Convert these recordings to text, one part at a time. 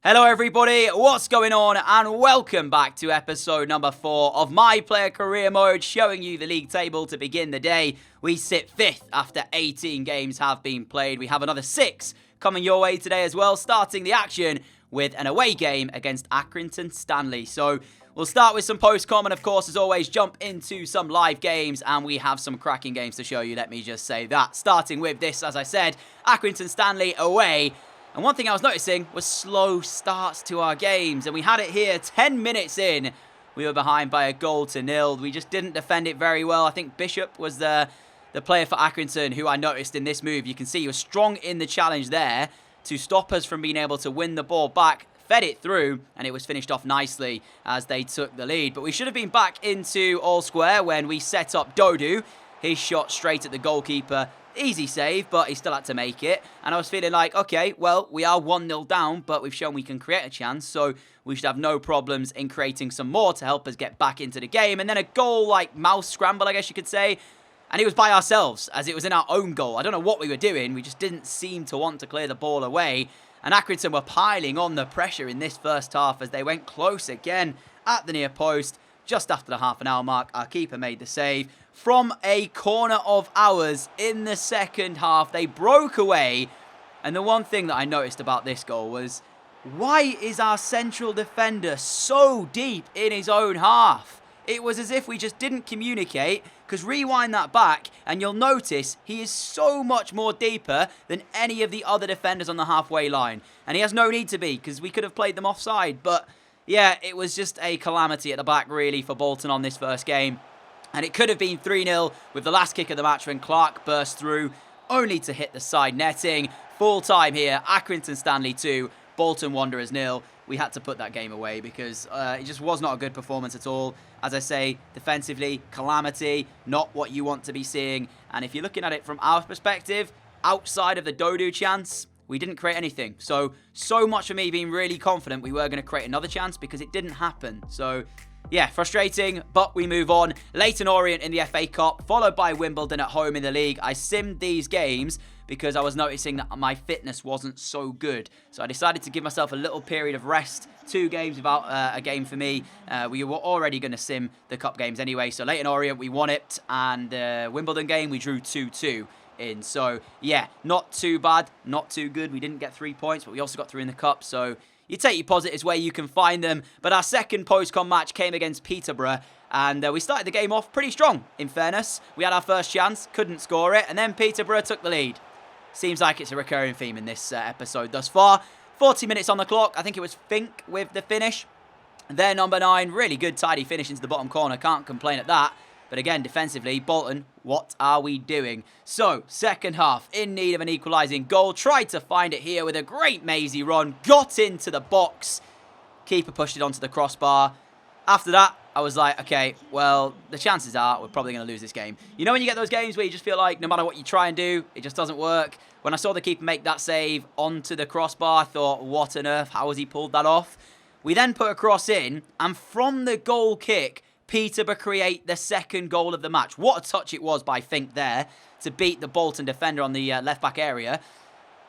Hello everybody, what's going on, and welcome back to episode number 4 of My Player Career Mode, showing you the league table to begin the day. We sit 5th after 18 games have been played. We have another 6 coming your way today as well, starting the action with an away game against Accrington Stanley. So we'll start with some post-com and, of course, as always, jump into some live games, and we have some cracking games to show you, let me just say that. Starting with this, as I said, Accrington Stanley away. And one thing I was noticing was slow starts to our games. And we had it here 10 minutes in. We were behind by a goal to nil. We just didn't defend it very well. I think Bishop was the player for Accrington who I noticed in this move. You can see he was strong in the challenge there to stop us from being able to win the ball back. Fed it through, and it was finished off nicely as they took the lead. But we should have been back into all square when we set up Dodu. His shot straight at the goalkeeper. Easy save, but he still had to make it. And I was feeling like, okay, well, we are 1-0 down, but we've shown we can create a chance, so we should have no problems in creating some more to help us get back into the game. And then a goal, like, mouse scramble, I guess you could say. And it was by ourselves, as it was in our own goal. I don't know what we were doing. We just didn't seem to want to clear the ball away. And Accrington were piling on the pressure in this first half as they went close again at the near post. Just after the half-an-hour mark, our keeper made the save. From a corner of ours in the second half, they broke away. And the one thing that I noticed about this goal was, why is our central defender so deep in his own half? It was as if we just didn't communicate, because rewind that back and you'll notice he is so much more deeper than any of the other defenders on the halfway line. And he has no need to be, because we could have played them offside. But yeah, it was just a calamity at the back, really, for Bolton on this first game. And it could have been 3-0 with the last kick of the match when Clark burst through, only to hit the side netting. Full time here, Accrington Stanley 2, Bolton Wanderers 0. We had to put that game away because it just was not a good performance at all. As I say, defensively, calamity, not what you want to be seeing. And if you're looking at it from our perspective, outside of the Dodu chance, we didn't create anything. So much for me being really confident we were going to create another chance because it didn't happen. So yeah, frustrating, but we move on. Leyton Orient in the FA Cup, followed by Wimbledon at home in the league. I simmed these games because I was noticing that my fitness wasn't so good. So I decided to give myself a little period of rest. 2 games without a game for me. We were already going to sim the cup games anyway. So Leyton Orient, we won it. And Wimbledon game, we drew 2-2 in. So yeah, not too bad, not too good. We didn't get 3 points, but we also got through in the cup. So you take your positives where you can find them. But our second post-com match came against Peterborough. And we started the game off pretty strong, in fairness. We had our first chance, couldn't score it. And then Peterborough took the lead. Seems like it's a recurring theme in this episode thus far. 40 minutes on the clock. I think it was Fink with the finish. Their number 9. Really good, tidy finish into the bottom corner. Can't complain at that. But again, defensively, Bolton, what are we doing? So, second half, in need of an equalising goal. Tried to find it here with a great mazy run. Got into the box. Keeper pushed it onto the crossbar. After that, I was like, okay, well, the chances are we're probably going to lose this game. You know when you get those games where you just feel like no matter what you try and do, it just doesn't work? When I saw the keeper make that save onto the crossbar, I thought, what on earth? How has he pulled that off? We then put a cross in, and from the goal kick, Peterborough create the second goal of the match. What a touch it was by Fink there to beat the Bolton defender on the left-back area.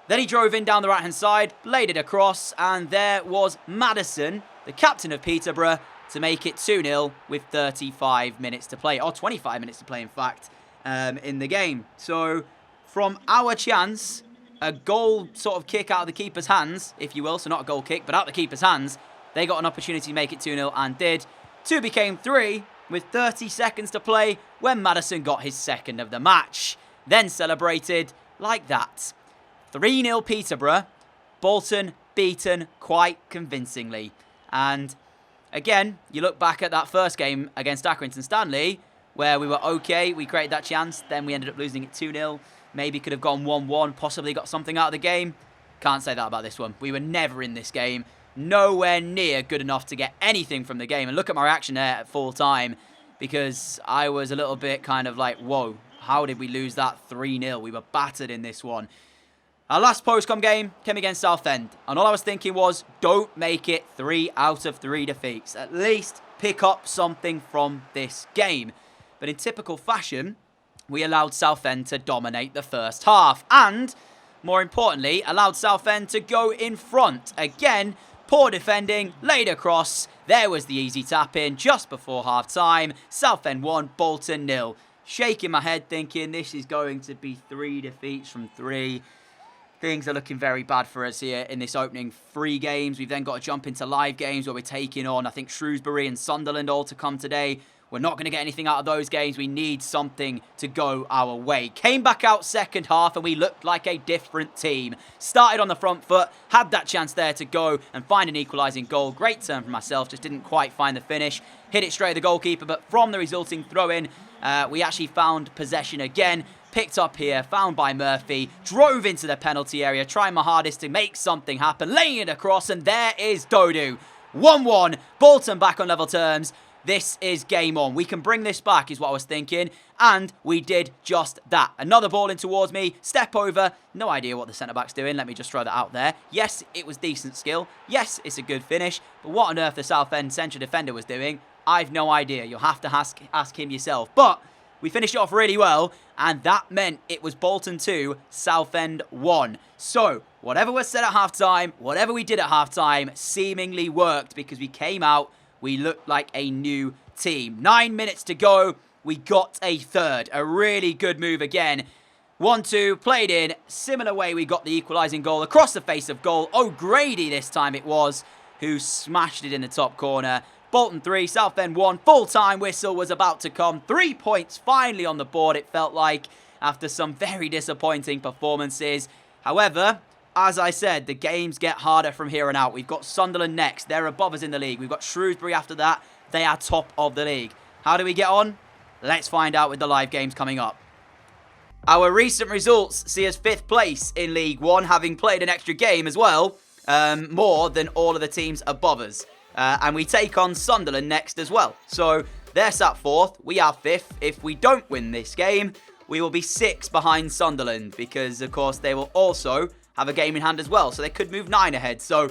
Then he drove in down the right-hand side, laid it across, and there was Madison, the captain of Peterborough, to make it 2-0 with 35 minutes to play, or 25 minutes to play, in fact, in the game. So, from our chance, a goal sort of kick out of the keeper's hands, if you will, so not a goal kick, but out of the keeper's hands, they got an opportunity to make it 2-0 and did. 2 became 3 with 30 seconds to play when Madison got his second of the match. Then celebrated like that. 3-0 Peterborough. Bolton beaten quite convincingly. And again, you look back at that first game against Accrington Stanley, where we were okay, we created that chance, then we ended up losing it 2-0. Maybe could have gone 1-1, possibly got something out of the game. Can't say that about this one. We were never in this game. Nowhere near good enough to get anything from the game. And look at my reaction there at full time, because I was a little bit kind of like, whoa, how did we lose that 3-0? We were battered in this one. Our last post-com game came against Southend. And all I was thinking was, don't make it 3 out of 3 defeats. At least pick up something from this game. But in typical fashion, we allowed Southend to dominate the first half. And, more importantly, allowed Southend to go in front. Again, Poor defending, laid across. There was the easy tap in just before half-time. Southend 1, Bolton 0. Shaking my head thinking this is going to be 3 defeats from 3. Things are looking very bad for us here in this opening 3 games. We've then got to jump into live games where we're taking on, I think, Shrewsbury and Sunderland all to come today. We're not going to get anything out of those games. We need something to go our way. Came back out second half and we looked like a different team. Started on the front foot, had that chance there to go and find an equalising goal. Great turn from myself, just didn't quite find the finish. Hit it straight at the goalkeeper, but from the resulting throw-in, we actually found possession again. Picked up here, found by Murphy, drove into the penalty area, trying my hardest to make something happen, laying it across, and there is Dodu. 1-1, Bolton back on level terms. This is game on. We can bring this back is what I was thinking. And we did just that. Another ball in towards me. Step over. No idea what the centre-back's doing. Let me just throw that out there. Yes, it was decent skill. Yes, it's a good finish. But what on earth the Southend central defender was doing, I've no idea. You'll have to ask him yourself. But we finished it off really well. And that meant it was Bolton 2, Southend 1. So, whatever was said at half-time, whatever we did at half-time, seemingly worked because we came out. We looked like a new team. 9 minutes to go. We got a third. A really good move again. 1-2, played in. Similar way we got the equalising goal across the face of goal. O'Grady this time it was, who smashed it in the top corner. Bolton 3, Southend 1. Full-time whistle was about to come. 3 points finally on the board, it felt like, after some very disappointing performances. However, as I said, the games get harder from here on out. We've got Sunderland next. They're above us in the league. We've got Shrewsbury after that. They are top of the league. How do we get on? Let's find out with the live games coming up. Our recent results see us 5th place in League 1, having played an extra game as well, more than all of the teams above us. And we take on Sunderland next as well. So they're sat 4th. We are 5th. If we don't win this game, we will be 6 behind Sunderland because, of course, they will also have a game in hand as well, so they could move 9 ahead. So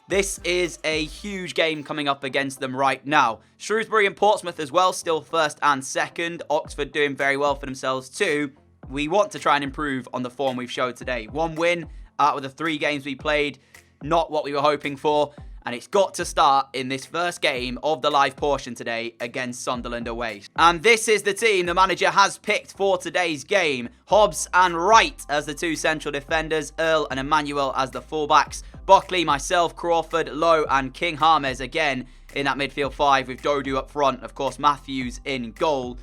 this is a huge game coming up against them right now. Shrewsbury and Portsmouth as well, still 1st and 2nd. Oxford doing very well for themselves too. We want to try and improve on the form we've showed today. 1 win out of the 3 games we played, not what we were hoping for. And it's got to start in this first game of the live portion today against Sunderland away. And this is the team the manager has picked for today's game. Hobbs and Wright as the 2 central defenders. Earl and Emmanuel as the fullbacks. Buckley, myself, Crawford, Lowe and King Harmes again in that midfield 5 with Dodu up front. Of course, Matthews in goal.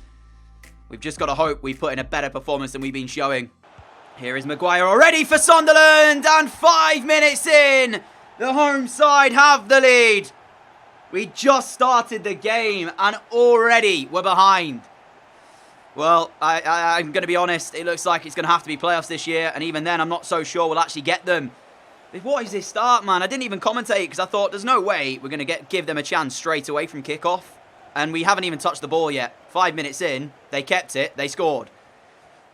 We've just got to hope we put in a better performance than we've been showing. Here is Maguire already for Sunderland. And 5 minutes in, the home side have the lead. We just started the game and already we're behind. Well, I'm going to be honest. It looks like it's going to have to be playoffs this year. And even then, I'm not so sure we'll actually get them. What is this start, man? I didn't even commentate because I thought there's no way we're going to give them a chance straight away from kickoff. And we haven't even touched the ball yet. 5 minutes in, they kept it. They scored.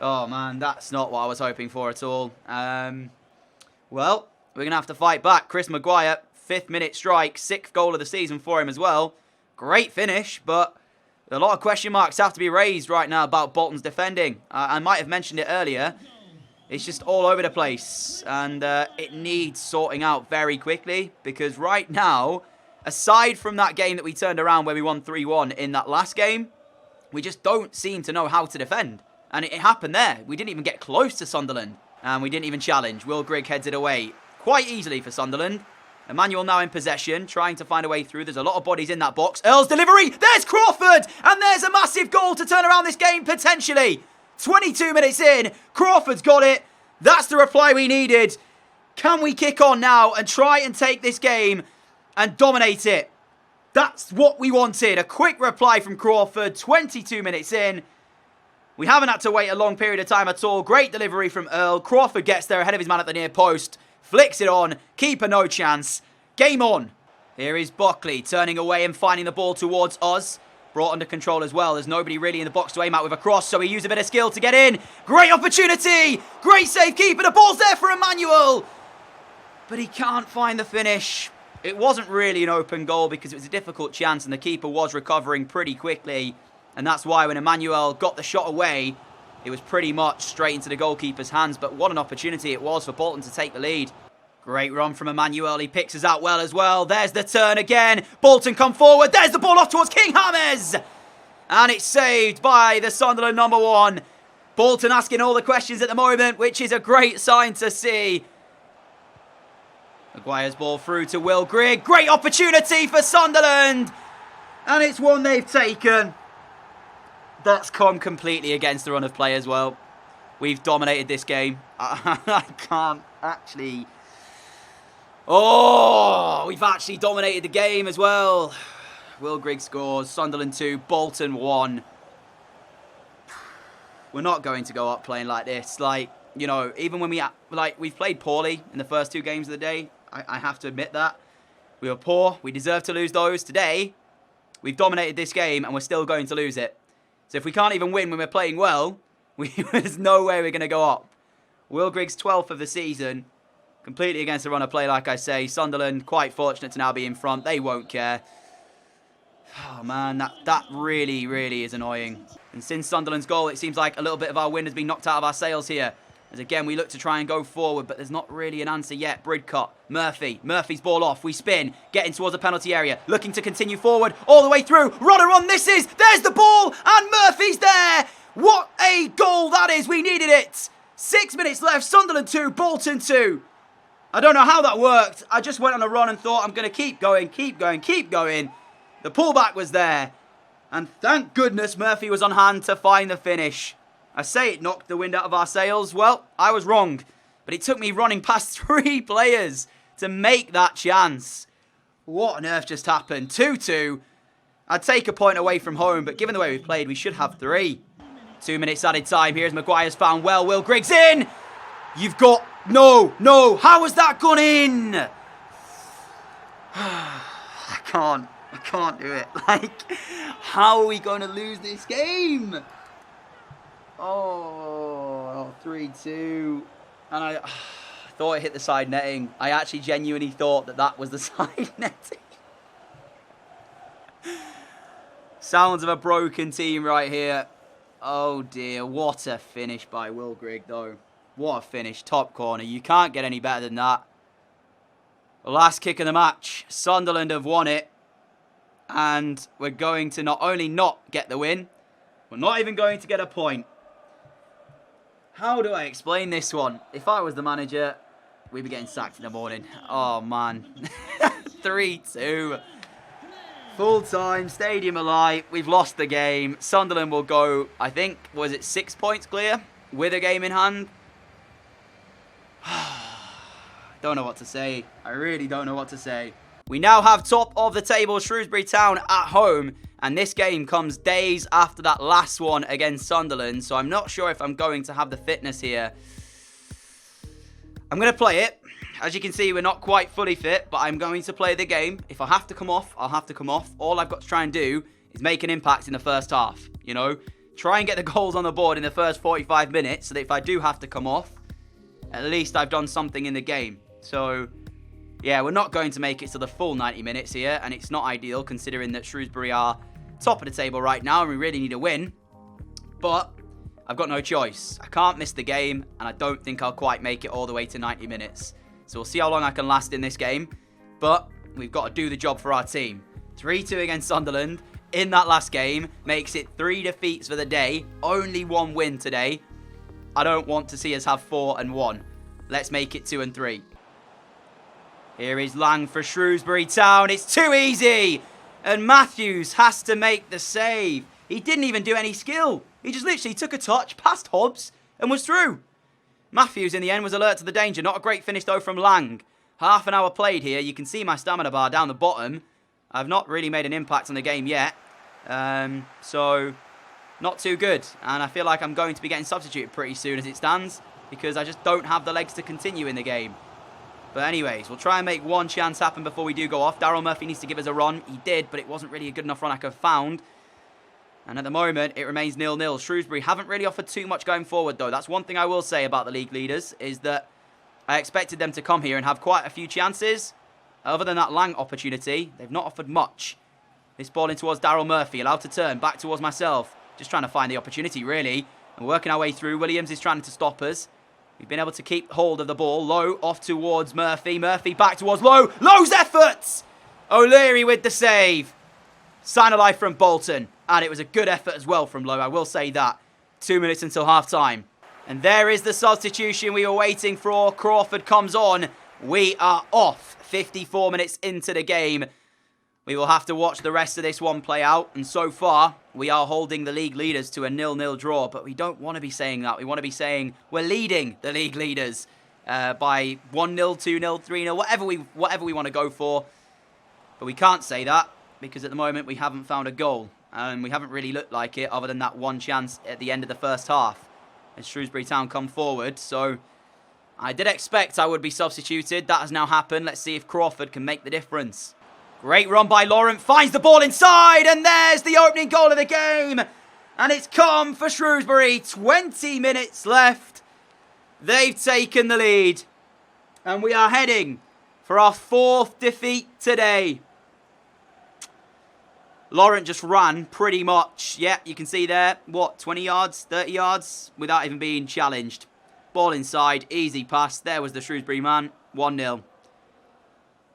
Oh, man, that's not what I was hoping for at all. Well, we're going to have to fight back. Chris Maguire, 5th minute strike, 6th goal of the season for him as well. Great finish, but a lot of question marks have to be raised right now about Bolton's defending. I might have mentioned it earlier. It's just all over the place, and it needs sorting out very quickly because right now, aside from that game that we turned around where we won 3-1 in that last game, we just don't seem to know how to defend. And it happened there. We didn't even get close to Sunderland, and we didn't even challenge. Will Grigg heads it away quite easily for Sunderland. Emmanuel now in possession, trying to find a way through. There's a lot of bodies in that box. Earl's delivery. There's Crawford. And there's a massive goal to turn around this game, potentially. 22 minutes in. Crawford's got it. That's the reply we needed. Can we kick on now and try and take this game and dominate it? That's what we wanted. A quick reply from Crawford. 22 minutes in. We haven't had to wait a long period of time at all. Great delivery from Earl. Crawford gets there ahead of his man at the near post. Flicks it on. Keeper no chance. Game on. Here is Buckley turning away and finding the ball towards us. Brought under control as well. There's nobody really in the box to aim at with a cross, so he used a bit of skill to get in. Great opportunity. Great save keeper. The ball's there for Emmanuel. But he can't find the finish. It wasn't really an open goal because it was a difficult chance and the keeper was recovering pretty quickly. And that's why when Emmanuel got the shot away, it was pretty much straight into the goalkeeper's hands. But what an opportunity it was for Bolton to take the lead. Great run from Emmanuel. He picks us out well as well. There's the turn again. Bolton come forward. There's the ball off towards King James. And it's saved by the Sunderland number 1. Bolton asking all the questions at the moment, which is a great sign to see. Maguire's ball through to Will Grigg. Great opportunity for Sunderland. And it's one they've taken. That's come completely against the run of play as well. We've dominated this game. I can't actually... Oh, we've actually dominated the game as well. Will Grigg scores. Sunderland 2, Bolton 1. We're not going to go up playing like this. Like, you know, even when we've played poorly in the first 2 games of the day. I have to admit that. We were poor. We deserve to lose those. Today, we've dominated this game and we're still going to lose it. So if we can't even win when we're playing well, there's no way we're going to go up. Will Grigg's 12th of the season. Completely against the run of play, like I say. Sunderland, quite fortunate to now be in front. They won't care. Oh, man, that really, really is annoying. And since Sunderland's goal, it seems like a little bit of our wind has been knocked out of our sails here. As again, we look to try and go forward, but there's not really an answer yet. Bridcut, Murphy. Murphy's ball off. We spin, getting towards the penalty area. Looking to continue forward, all the way through. Rodder on, this is. There's the ball, and Murphy's there. What a goal that is. We needed it. 6 minutes left. Sunderland 2, Bolton 2. I don't know how that worked. I just went on a run and thought, I'm going to keep going, keep going, keep going. The pullback was there. And thank goodness Murphy was on hand to find the finish. I say it knocked the wind out of our sails. Well, I was wrong. But it took me running past 3 players to make that chance. What on earth just happened? 2-2. I'd take a point away from home, but given the way we've played, we should have 3. 2 minutes added time. Here's Maguire's found well. Will Grigg's in. You've got... No, no. How has that gone in? I can't do it. Like, how are we going to lose this game? Oh, 3-2. And I thought it hit the side netting. I actually genuinely thought that was the side netting. Sounds of a broken team right here. Oh dear, what a finish by Will Grigg though. What a finish, top corner. You can't get any better than that. The last kick of the match. Sunderland have won it. And we're going to not only not get the win, we're not even going to get a point. How do I explain this one? If I was the manager, we'd be getting sacked in the morning. Oh man. 3-2. Full time, stadium alight. We've lost the game. Sunderland will go, I think, was it 6 points clear with a game in hand? Don't know what to say. I really don't know what to say. We now have top of the table Shrewsbury Town at home. And this game comes days after that last one against Sunderland. So I'm not sure if I'm going to have the fitness here. I'm going to play it. As you can see, we're not quite fully fit, but I'm going to play the game. If I have to come off, I'll have to come off. All I've got to try and do is make an impact in the first half, you know. Try and get the goals on the board in the first 45 minutes so that if I do have to come off, at least I've done something in the game. So, yeah, we're not going to make it to the full 90 minutes here, and it's not ideal considering that Shrewsbury are top of the table right now and we really need a win. But I've got no choice. I can't miss the game, and I don't think I'll quite make it all the way to 90 minutes. So we'll see how long I can last in this game. But we've got to do the job for our team. 3-2 against Sunderland in that last game makes it 3 defeats for the day. Only 1 win today. I don't want to see us have 4 and 1. Let's make it 2 and 3. Here is Lang for Shrewsbury Town. It's too easy. And Matthews has to make the save. He didn't even do any skill. He just literally took a touch, passed Hobbs, and was through. Matthews, in the end, was alert to the danger. Not a great finish, though, from Lang. Half an hour played here. You can see my stamina bar down the bottom. I've not really made an impact on the game yet. So, not too good. And I feel like I'm going to be getting substituted pretty soon as it stands, because I just don't have the legs to continue in the game. But anyways, we'll try and make one chance happen before we do go off. Daryl Murphy needs to give us a run. He did, but it wasn't really a good enough run I could have found. And at the moment, it remains 0-0. Shrewsbury haven't really offered too much going forward, though. That's one thing I will say about the league leaders, is that I expected them to come here and have quite a few chances. Other than that Lang opportunity, they've not offered much. This ball in towards Daryl Murphy, allowed to turn, back towards myself. Just trying to find the opportunity, really. And working our way through. Williams is trying to stop us. We've been able to keep hold of the ball. Lowe off towards Murphy. Murphy back towards Lowe. Lowe's efforts! O'Leary with the save. Sign of life from Bolton. And it was a good effort as well from Lowe, I will say that. 2 minutes until half-time. And there is the substitution we were waiting for. Crawford comes on. We are off 54 minutes into the game. We will have to watch the rest of this one play out. And so far, we are holding the league leaders to a 0-0 draw. But we don't want to be saying that. We want to be saying we're leading the league leaders by 1-0, 2-0, 3-0, whatever we want to go for. But we can't say that because at the moment we haven't found a goal. And we haven't really looked like it other than that one chance at the end of the first half. As Shrewsbury Town come forward. So I did expect I would be substituted. That has now happened. Let's see if Crawford can make the difference. Great run by Laurent. Finds the ball inside. And there's the opening goal of the game. And it's come for Shrewsbury. 20 minutes left. They've taken the lead. And we are heading for our 4th defeat today. Laurent just ran pretty much. Yeah, you can see there. What, 20 yards, 30 yards? Without even being challenged. Ball inside. Easy pass. There was the Shrewsbury man. 1-0.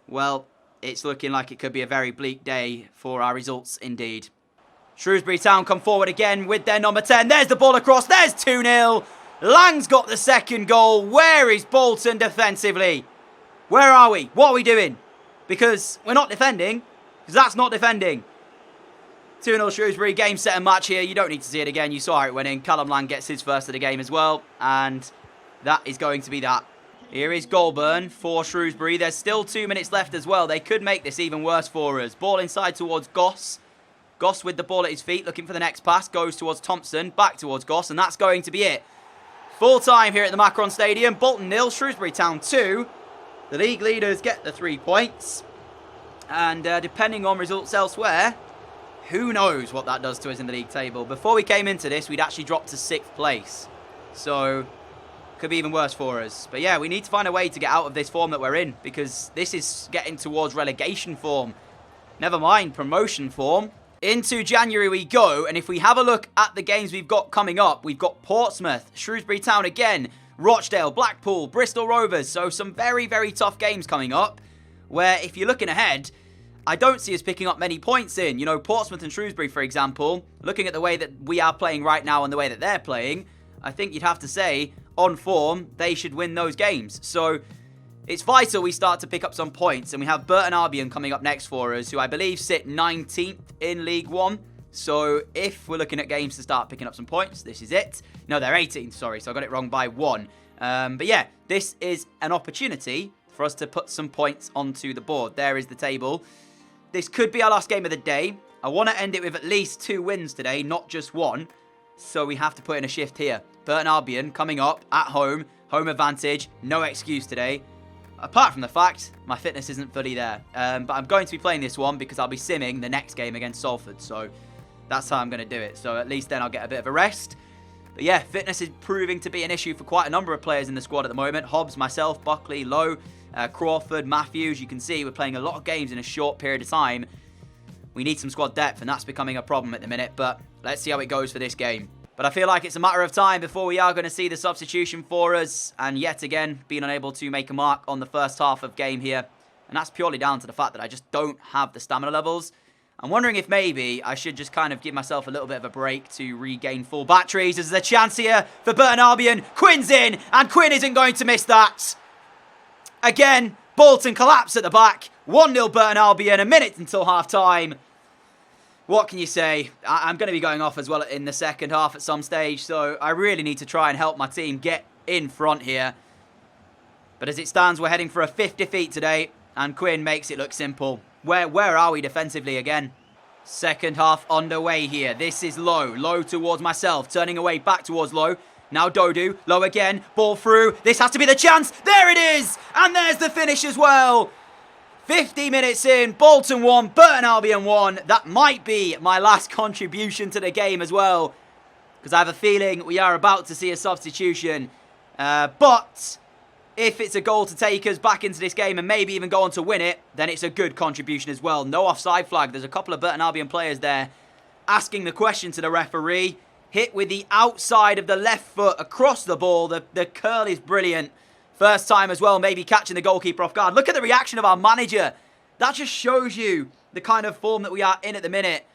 Well, it's looking like it could be a very bleak day for our results indeed. Shrewsbury Town come forward again with their number 10. There's the ball across. There's 2-0. Lang's got the second goal. Where is Bolton defensively? Where are we? What are we doing? Because we're not defending. Because that's not defending. 2-0 Shrewsbury, game, set and match here. You don't need to see it again. You saw how it went in. Callum Lang gets his first of the game as well. And that is going to be that. Here is Goulburn for Shrewsbury. There's still 2 minutes left as well. They could make this even worse for us. Ball inside towards Goss. Goss with the ball at his feet, looking for the next pass. Goes towards Thompson, back towards Goss, and that's going to be it. Full time here at the Macron Stadium. Bolton 0, Shrewsbury Town 2. The league leaders get the 3 points. And depending on results elsewhere, who knows what that does to us in the league table. Before we came into this, we'd actually dropped to 6th place. So, could be even worse for us. But yeah, we need to find a way to get out of this form that we're in. Because this is getting towards relegation form. Never mind promotion form. Into January we go. And if we have a look at the games we've got coming up, we've got Portsmouth, Shrewsbury Town again, Rochdale, Blackpool, Bristol Rovers. So some very, very tough games coming up. Where if you're looking ahead, I don't see us picking up many points in. You know, Portsmouth and Shrewsbury, for example, looking at the way that we are playing right now and the way that they're playing, I think you'd have to say, on form, they should win those games. So, it's vital we start to pick up some points. And we have Burton Albion coming up next for us, who I believe sit 19th in League One. So, if we're looking at games to start picking up some points, this is it. No, they're 18th, sorry, so I got it wrong by 1. But yeah, this is an opportunity for us to put some points onto the board. There is the table. This could be our last game of the day. I want to end it with at least 2 wins today, not just 1. So we have to put in a shift here. Burton Albion coming up at home. Home advantage. No excuse today. Apart from the fact my fitness isn't fully there. But I'm going to be playing this one because I'll be simming the next game against Salford. So that's how I'm going to do it. So at least then I'll get a bit of a rest. But yeah, fitness is proving to be an issue for quite a number of players in the squad at the moment. Hobbs, myself, Buckley, Lowe, Crawford, Matthews. You can see we're playing a lot of games in a short period of time. We need some squad depth, and that's becoming a problem at the minute. But let's see how it goes for this game. But I feel like it's a matter of time before we are going to see the substitution for us. And yet again, being unable to make a mark on the first half of game here. And that's purely down to the fact that I just don't have the stamina levels. I'm wondering if maybe I should just kind of give myself a little bit of a break to regain full batteries. There's a chance here for Burton Albion. Quinn's in, and Quinn isn't going to miss that. Again, Bolton collapse at the back. 1-0 Burton Albion, a minute until half-time. What can you say? I'm going to be going off as well in the second half at some stage, so I really need to try and help my team get in front here. But as it stands, we're heading for a 5th defeat today, and Quinn makes it look simple. Where are we defensively again? Second half underway here. This is Lowe. Lowe towards myself, turning away back towards Lowe. Now Dodu, Lowe again, ball through. This has to be the chance. There it is! And there's the finish as well. 50 minutes in, Bolton 1, Burton Albion 1. That might be my last contribution to the game as well. Because I have a feeling we are about to see a substitution. But if it's a goal to take us back into this game and maybe even go on to win it, then it's a good contribution as well. No offside flag. There's a couple of Burton Albion players there asking the question to the referee. hit with the outside of the left foot across the ball. The curl is brilliant. First time as well, maybe catching the goalkeeper off guard. Look at the reaction of our manager. That just shows you the kind of form that we are in at the minute.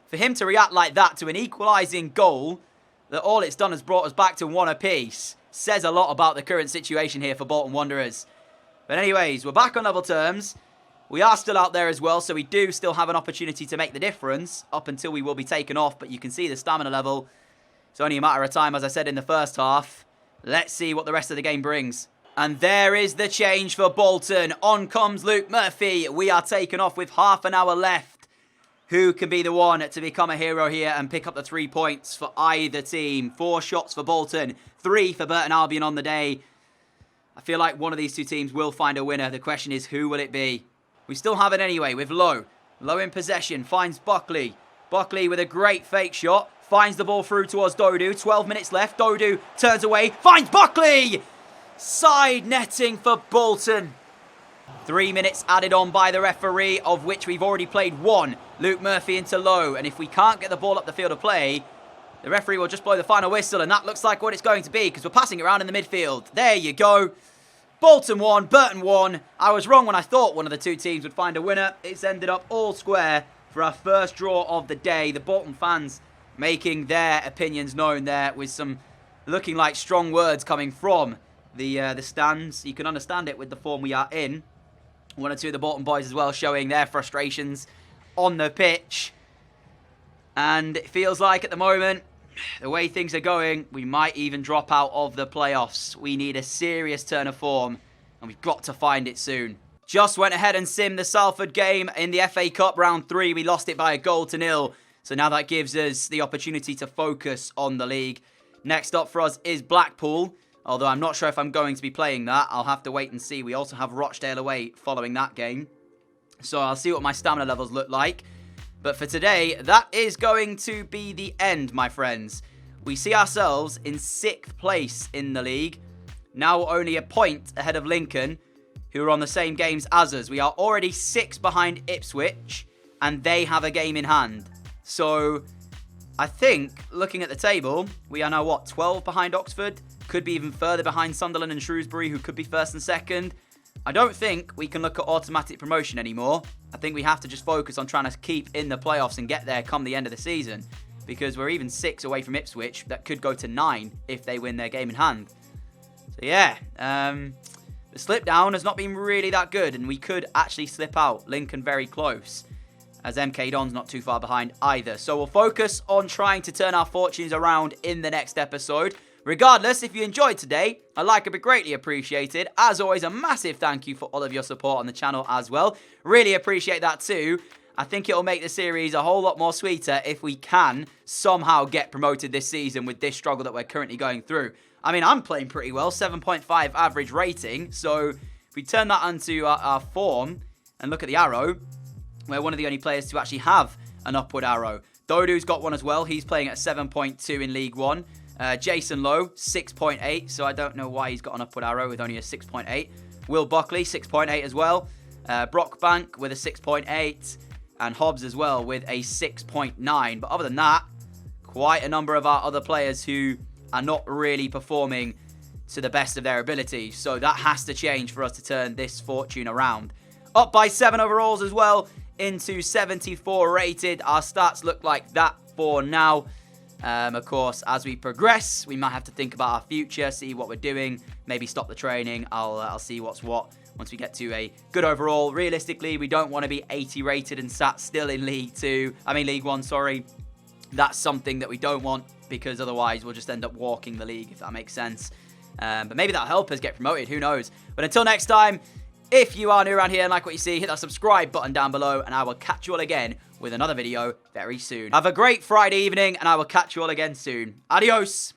For him to react like that to an equalising goal, that all it's done is brought us back to 1 apiece, says a lot about the current situation here for Bolton Wanderers. But anyways, we're back on level terms. We are still out there as well, so we do still have an opportunity to make the difference up until we will be taken off. But you can see the stamina level. It's only a matter of time, as I said in the first half. Let's see what the rest of the game brings. And there is the change for Bolton. On comes Luke Murphy. We are taken off with half an hour left. Who can be the one to become a hero here and pick up the 3 points for either team? 4 shots for Bolton, 3 for Burton Albion on the day. I feel like one of these two teams will find a winner. The question is, who will it be? We still have it anyway with Lowe. Lowe in possession, finds Buckley. Buckley with a great fake shot. Finds the ball through towards Dodu. 12 minutes left. Dodu turns away. Finds Buckley! Side netting for Bolton. 3 minutes added on by the referee, of which we've already played 1. Luke Murphy into Lowe. And if we can't get the ball up the field of play, the referee will just blow the final whistle. And that looks like what it's going to be, because we're passing it around in the midfield. There you go. Bolton 1, Burton 1. I was wrong when I thought one of the two teams would find a winner. It's ended up all square for our first draw of the day. The Bolton fans making their opinions known there with some looking like strong words coming from the stands. You can understand it with the form we are in. 1 or 2 of the Bolton boys as well showing their frustrations on the pitch. And it feels like at the moment, the way things are going, we might even drop out of the playoffs. We need a serious turn of form, and we've got to find it soon. Just went ahead and simmed the Salford game in the FA Cup round 3. We lost it by 1-0. So now that gives us the opportunity to focus on the league. Next up for us is Blackpool. Although I'm not sure if I'm going to be playing that. I'll have to wait and see. We also have Rochdale away following that game. So I'll see what my stamina levels look like. But for today, that is going to be the end, my friends. We see ourselves in 6th place in the league. Now only a point ahead of Lincoln, who are on the same games as us. We are already 6 behind Ipswich, and they have a game in hand. So I think, looking at the table, we are now, what, 12 behind Oxford? Could be even further behind Sunderland and Shrewsbury, who could be 1st and 2nd. I don't think we can look at automatic promotion anymore. I think we have to just focus on trying to keep in the playoffs and get there come the end of the season. Because we're even 6 away from Ipswich. That could go to 9 if they win their game in hand. So yeah, the slip down has not been really that good. And we could actually slip out. Lincoln very close. As MK Don's not too far behind either. So we'll focus on trying to turn our fortunes around in the next episode. Regardless, if you enjoyed today, a like would be greatly appreciated. As always, a massive thank you for all of your support on the channel as well. Really appreciate that too. I think it'll make the series a whole lot more sweeter if we can somehow get promoted this season with this struggle that we're currently going through. I mean, I'm playing pretty well, 7.5 average rating. So if we turn that onto our form and look at the arrow, we're one of the only players to actually have an upward arrow. Dodu's got one as well. He's playing at 7.2 in League 1. Jason Lowe, 6.8, so I don't know why he's got an upward arrow with only a 6.8. Will Buckley, 6.8 as well. Brockbank with a 6.8. And Hobbs as well with a 6.9. But other than that, quite a number of our other players who are not really performing to the best of their ability. So that has to change for us to turn this fortune around. Up by 7 overalls as well, into 74 rated. Our stats look like that for now. Of course, as we progress, we might have to think about our future, see what we're doing, maybe stop the training. I'll see what's what once we get to a good overall. Realistically, we don't want to be 80 rated and sat still in League 1, sorry. That's something that we don't want, because otherwise we'll just end up walking the league, if that makes sense. But maybe that'll help us get promoted, who knows. But until next time, if you are new around here and like what you see, hit that subscribe button down below, and I will catch you all again with another video very soon. Have a great Friday evening, and I will catch you all again soon. Adios!